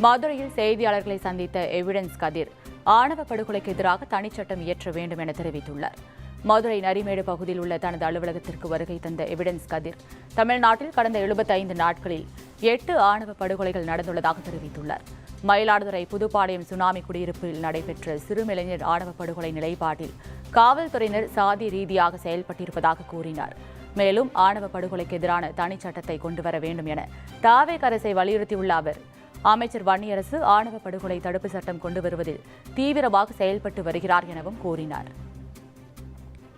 மதுரையில் செய்தியாளர்களை சந்தித்த எவிடன்ஸ் கதிர் ஆணவ படுகொலைக்கு எதிராக தனிச்சட்டம் இயற்ற வேண்டும் என தெரிவித்துள்ளார். மதுரை நரிமேடு பகுதியில் உள்ள தனது அலுவலகத்திற்கு வருகை தந்த எவிடன்ஸ் கதிர் தமிழ்நாட்டில் கடந்த 75 நாட்களில் 8 ஆணவ படுகொலைகள் நடந்துள்ளதாக தெரிவித்துள்ளார். மயிலாடுதுறை புதுப்பாளையம் சுனாமி குடியிருப்பில் நடைபெற்ற சிறுமிளைஞர் ஆணவ படுகொலை நிலைப்பாட்டில் காவல்துறையினர் சாதி ரீதியாக செயல்பட்டிருப்பதாக கூறினார். மேலும் ஆணவ படுகொலைக்கு எதிரான தனிச்சட்டத்தை கொண்டுவர வேண்டும் என தாவேக அரசை வலியுறுத்தியுள்ள அவர், அமைச்சர் வன்னியரசு ஆணவ படுகொலை தடுப்பு சட்டம் கொண்டு வருவதில் தீவிரமாக செயல்பட்டு வருகிறார் எனவும் கூறினார்.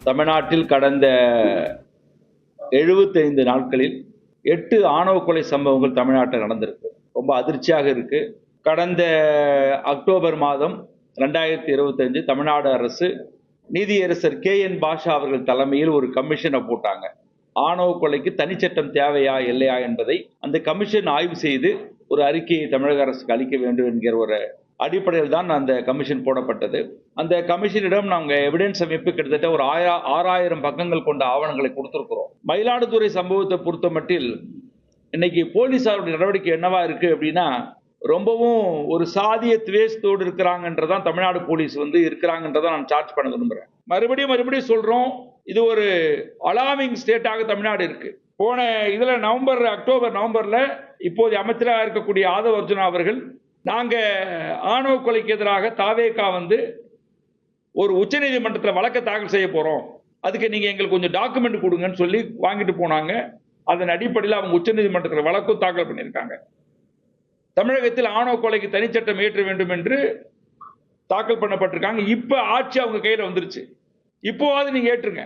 தமிழ்நாட்டில் கடந்த 75 நாட்களில் 8 ஆணவ கொலை சம்பவங்கள் தமிழ்நாட்டில் நடந்திருக்கு. ரொம்ப அதிர்ச்சியாக இருக்கு. கடந்த அக்டோபர் மாதம் 2025 தமிழ்நாடு அரசு நீதியரசர் KN பாஷா அவர்கள் தலைமையில் ஒரு கமிஷனை போட்டாங்க. ஆணவ கொலைக்கு தனிச்சட்டம் தேவையா இல்லையா என்பதை அந்த கமிஷன் ஆய்வு செய்து ஒரு அறிக்கையை தமிழக அரசுக்கு அளிக்க வேண்டும் என்கிற ஒரு அடிப்படையில் தான் அந்த கமிஷன் போடப்பட்டது. அந்த கமிஷனிடம் நாங்கள் எவிடன்ஸ் அமைப்பு கிட்டத்தட்ட ஒரு 6000 பக்கங்கள் கொண்ட ஆவணங்களை கொடுத்திருக்கிறோம். மயிலாடுதுறை சம்பவத்தை பொறுத்த மட்டில் இன்னைக்கு போலீசாருடைய நடவடிக்கை என்னவா இருக்கு அப்படின்னா, ரொம்பவும் ஒரு சாதிய துவேஷத்தோடு இருக்கிறாங்கன்றதான் தமிழ்நாடு போலீஸ் இருக்கிறாங்கன்றதான் நான் சார்ஜ் பண்ண விரும்புறேன். மறுபடியும் சொல்றோம், இது ஒரு அலார்மிங் ஸ்டேட்டாக தமிழ்நாடு இருக்கு. போன அக்டோபர் நவம்பர்ல இப்போது அமைச்சராக இருக்கக்கூடிய ஆதவ அர்ஜுனா அவர்கள், நாங்க ஆணவ கொலைக்கு எதிராக தாவேகா ஒரு உச்சநீதிமன்றத்தில் வழக்கை தாக்கல் செய்ய போறோம், அதுக்கு நீங்க எங்களுக்கு கொஞ்சம் டாக்குமெண்ட் கொடுங்கன்னு சொல்லி வாங்கிட்டு போனாங்க. அதன் அடிப்படையில் அவங்க உச்சநீதிமன்றத்தில் வழக்கும் தாக்கல் பண்ணியிருக்காங்க. தமிழகத்தில் ஆணவ கொலைக்கு தனிச்சட்டம் இயற்ற வேண்டும் என்று தாக்கல் பண்ணப்பட்டிருக்காங்க. இப்ப ஆட்சி அவங்க கையில வந்துருச்சு. இப்போவாது நீங்க ஏற்றுங்க.